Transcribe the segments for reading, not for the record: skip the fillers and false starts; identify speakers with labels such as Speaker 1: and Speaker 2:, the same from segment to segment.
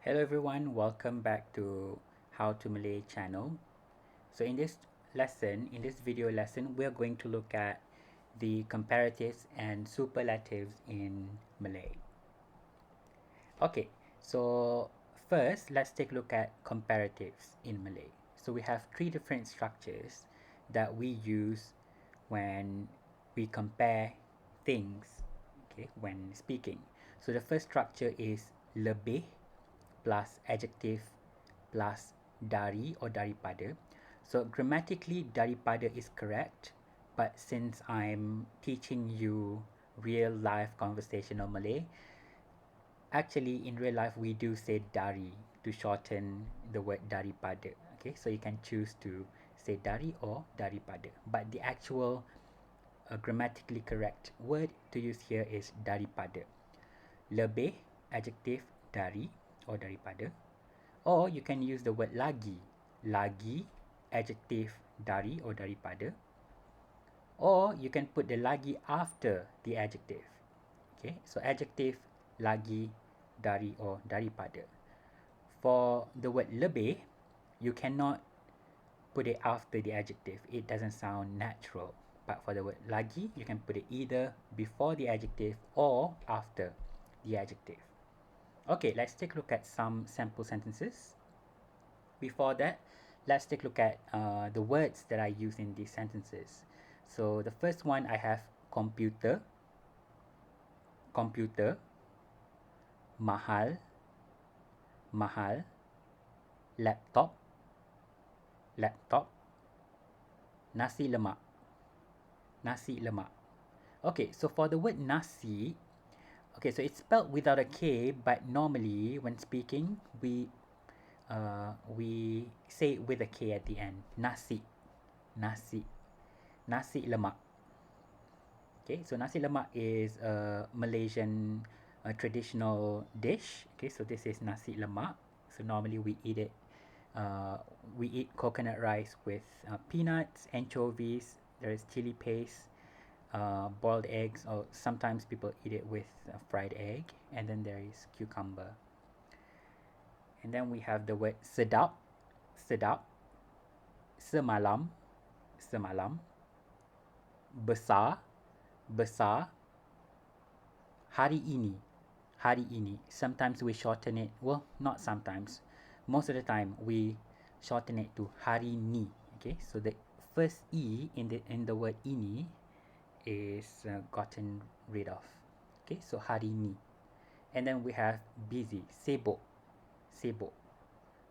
Speaker 1: Hello everyone, welcome back to How to Malay channel. So in this video lesson, we're going to look at the comparatives and superlatives in Malay. Okay, so first let's take a look at comparatives in Malay. So we have three different structures that we use when we compare things, okay, when speaking. So the first structure is lebih plus adjective plus dari or daripada. So grammatically daripada is correct, but since I'm teaching you real life conversational Malay, actually in real life we do say dari to shorten the word daripada. Okay, so you can choose to say dari or daripada, but the actual grammatically correct word to use here is daripada. Lebih adjective dari or daripada, or you can use the word lagi adjective dari or daripada, or you can put the lagi after the adjective. Okay, so adjective lagi dari or daripada. For the word lebih, you cannot put it after the adjective, it doesn't sound natural. But for the word lagi, you can put it either before the adjective or after the adjective. Okay, let's take a look at some sample sentences. Before that, let's take a look at the words that I use in these sentences. So the first one, I have computer, mahal, laptop, nasi lemak. Okay, so for the word nasi, okay, so it's spelled without a K, but normally when speaking, we say it with a K at the end. Nasi lemak. Okay, so nasi lemak is a Malaysian traditional dish. Okay, so this is nasi lemak. So normally we eat it. We eat coconut rice with peanuts, anchovies. There is chili paste, boiled eggs, or sometimes people eat it with fried egg, and then there is cucumber. And then we have the word sedap, semalam, besar, hari ini. Sometimes we shorten it, well, not sometimes, most of the time we shorten it to hari ni. Okay, so the first e in the word ini is gotten rid of. Okay, so hari ni. And then we have busy, sibuk,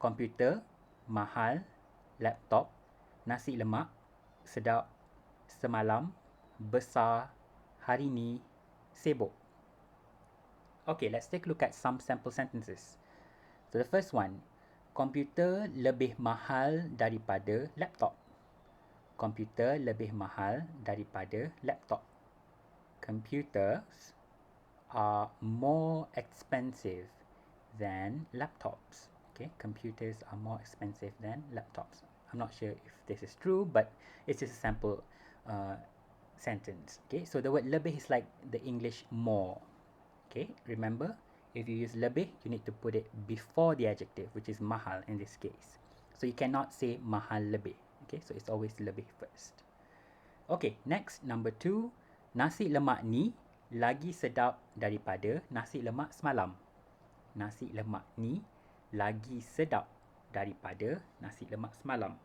Speaker 1: computer, mahal, laptop, nasi lemak, sedap, semalam, besar, hari ni, sibuk. Okay, let's take a look at some sample sentences. So the first one, komputer lebih mahal daripada laptop. Komputer lebih mahal daripada laptop. Computers are more expensive than laptops. Okay, computers are more expensive than laptops. I'm not sure if this is true, but it's just a sample sentence. Okay, so the word lebih is like the English more. Okay, remember, if you use lebih, you need to put it before the adjective, which is mahal in this case. So you cannot say mahal lebih. Okay, so it's always lebih first. Okay, next, number 2, nasi lemak ni lagi sedap daripada nasi lemak semalam. Nasi lemak ni lagi sedap daripada nasi lemak semalam.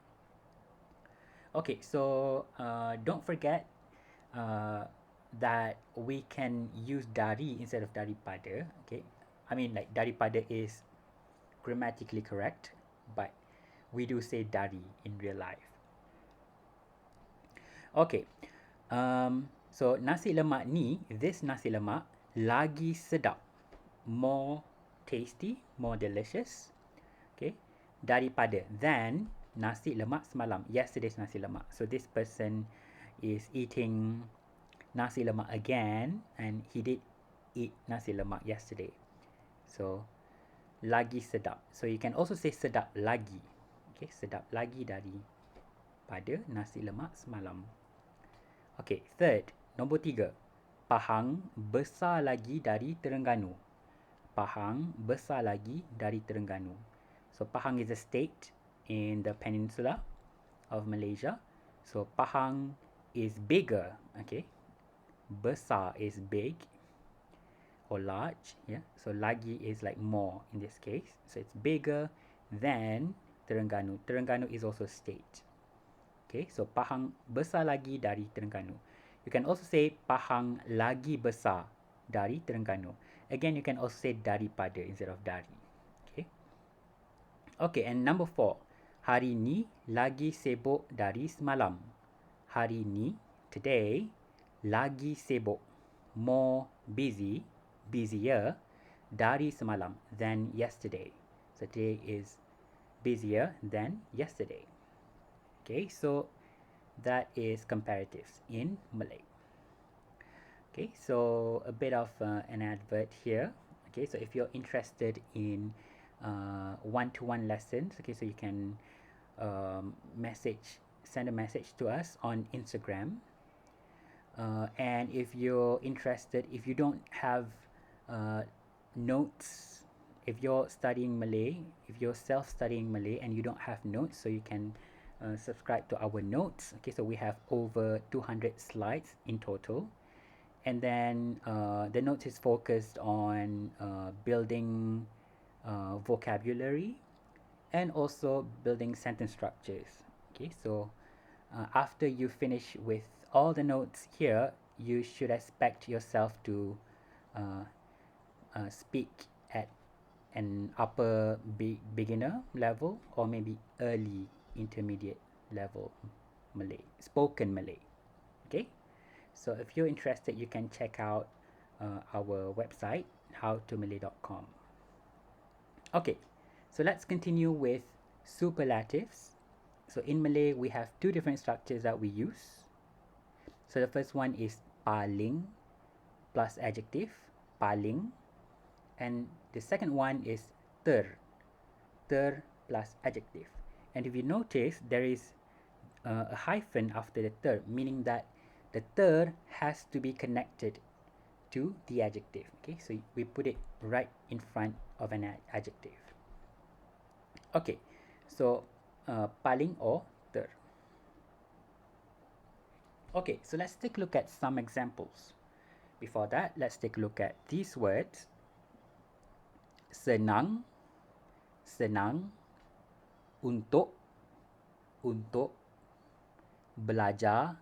Speaker 1: Okay, so don't forget that we can use dari instead of daripada. Okay, I mean, like, daripada is grammatically correct, but we do say dari in real life. Okay, so nasi lemak ni, this nasi lemak lagi sedap, more tasty, more delicious. Okay, daripada, than nasi lemak semalam, yesterday's nasi lemak. So this person is eating nasi lemak again, and he did eat nasi lemak yesterday. So lagi sedap. So you can also say sedap lagi. Okay, sedap lagi daripada nasi lemak semalam. Okay, third, nombor 3, Pahang besar lagi dari Terengganu. Pahang besar lagi dari Terengganu. So Pahang is a state in the peninsula of Malaysia. So Pahang is bigger, okay? Besar is big or large, yeah. So lagi is like more in this case. So it's bigger than Terengganu. Terengganu is also state. Okay, so Pahang besar lagi dari Terengganu. You can also say Pahang lagi besar dari Terengganu. Again, you can also say daripada instead of dari. Okay. Okay, and number 4. Hari ni lagi sibuk dari semalam. Hari ni, today, lagi sibuk. More busy, busier, dari semalam, than yesterday. So today is busier than yesterday. Okay, so that is comparatives in Malay. Okay, so a bit of an advert here. Okay, so if you're interested in one-to-one lessons, okay, so you can send a message to us on Instagram. And if you're interested, if you don't have notes, if you're studying Malay, if you're self-studying Malay and you don't have notes, so you can subscribe to our notes. Okay, so we have over 200 slides in total. And then the notes is focused on building vocabulary and also building sentence structures. Okay, so after you finish with all the notes here, you should expect yourself to speak at an upper beginner level or maybe early intermediate level Malay, spoken Malay. Okay, so if you're interested, you can check out our website howtomalay.com. Okay, so let's continue with superlatives. So in Malay, we have two different structures that we use. So the first one is paling plus adjective, paling. And the second one is ter plus adjective. And if you notice, there is a hyphen after the ter, meaning that the ter has to be connected to the adjective. Okay, so we put it right in front of an adjective. Okay, so paling or ter. Okay, so let's take a look at some examples. Before that, let's take a look at these words. Senang, senang, untuk, belajar,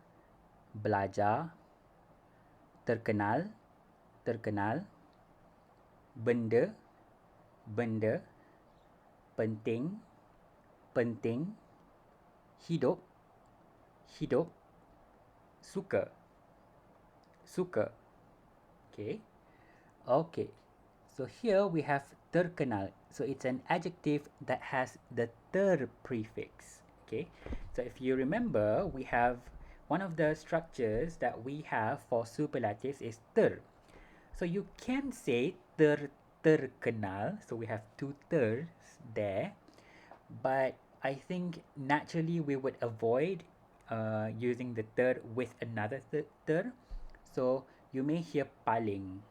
Speaker 1: belajar, terkenal, terkenal, benda, benda, penting, penting, hidup, hidup, suka, suka. Okay. Okay. So here we have terkenal. So it's an adjective that has the ter prefix. Okay. So if you remember, we have one of the structures that we have for superlatives is ter. So you can say terkenal. So we have two ters there. But I think naturally we would avoid using the ter with another ter. So you may hear paling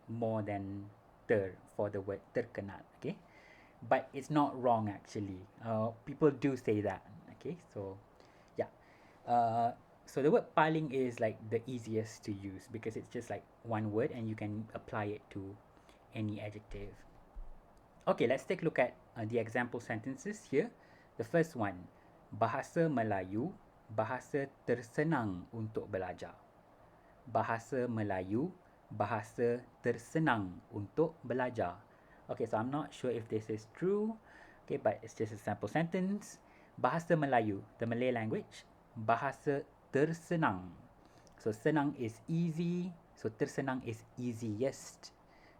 Speaker 1: more than ter for the word terkenal. Okay, but it's not wrong actually. People do say that. Okay, so yeah. So the word paling is like the easiest to use because it's just like one word and you can apply it to any adjective. Okay, let's take a look at the example sentences here. The first one, bahasa Melayu, bahasa tersenang untuk belajar. Bahasa Melayu, bahasa tersenang untuk belajar. Okay, so I'm not sure if this is true. Okay, but it's just a sample sentence. Bahasa Melayu, the Malay language. Bahasa tersenang. So senang is easy. So tersenang is easiest.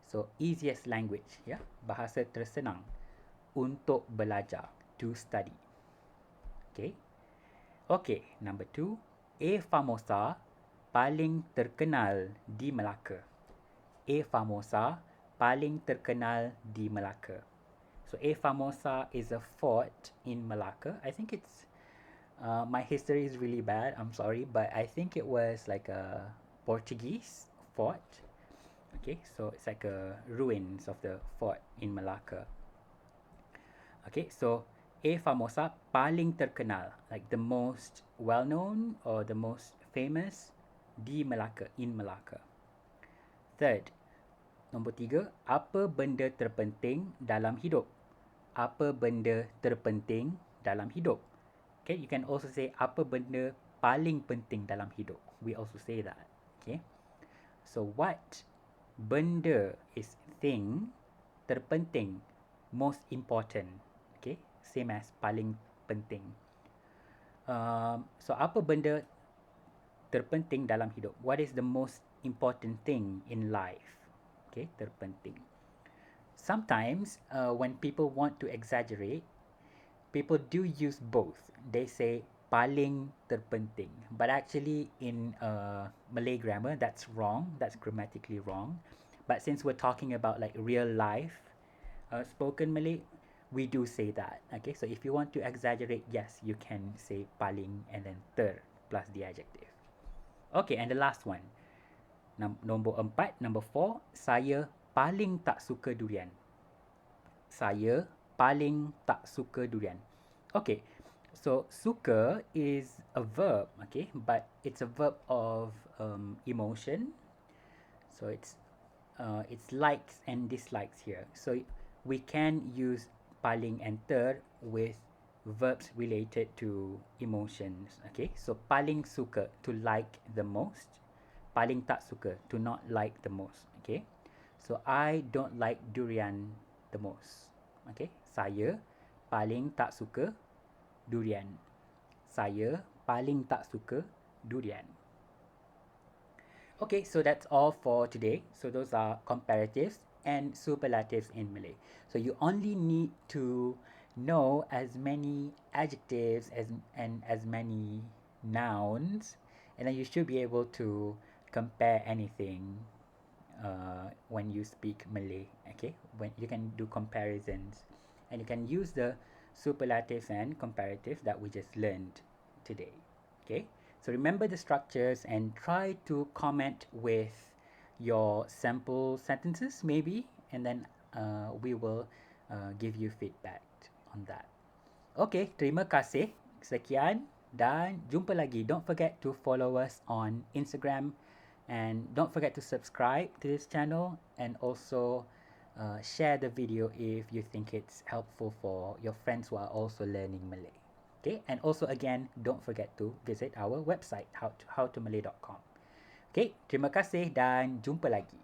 Speaker 1: So easiest language, yeah. Bahasa tersenang untuk belajar, to study. Okay. Okay, number 2. Famosa paling terkenal di Melaka. Famosa paling terkenal di Melaka. So Famosa is a fort in Melaka. I think it's my history is really bad. I'm sorry, but I think it was like a Portuguese fort. Okay, so it's like a ruins of the fort in Malacca. Okay, so A famosa, paling terkenal, like the most well known or the most famous di Malacca, in Malacca. Third, nombor 3, apa benda terpenting dalam hidup? Apa benda terpenting dalam hidup? Okay, you can also say apa benda paling penting dalam hidup. We also say that. Okay, so what benda is thing, terpenting, most important. Okay, same as paling penting. So apa benda terpenting dalam hidup? What is the most important thing in life? Okay, terpenting. Sometimes when people want to exaggerate, people do use both. They say paling terpenting, but actually in Malay grammar that's wrong. That's grammatically wrong. But since we're talking about like real life spoken Malay, we do say that. Okay, so if you want to exaggerate, yes, you can say paling and then ter plus the adjective. Okay, and the last one. Nombor 4, number 4, saya paling tak suka durian. Saya paling tak suka durian. Okay, so suka is a verb, okay, but it's a verb of emotion. So it's likes and dislikes here. So we can use paling and ter with verbs related to emotions. Okay, so paling suka, to like the most. Paling tak suka, to not like the most. Okay, so I don't like durian the most. Okay, saya paling tak suka durian. Saya paling tak suka durian. Okay, so that's all for today. So those are comparatives and superlatives in Malay. So you only need to know as many adjectives and as many nouns, and then you should be able to compare anything when you speak Malay. Okay, when you can do comparisons, and you can use the superlatives and comparatives that we just learned today. Okay, so remember the structures and try to comment with your sample sentences maybe, and then we will give you feedback on that. Okay, terima kasih. Sekian dan jumpa lagi. Don't forget to follow us on Instagram, and don't forget to subscribe to this channel, and also share the video if you think it's helpful for your friends who are also learning Malay. Okay, and also again, don't forget to visit our website howtomalay.com. Okay, terima kasih dan jumpa lagi.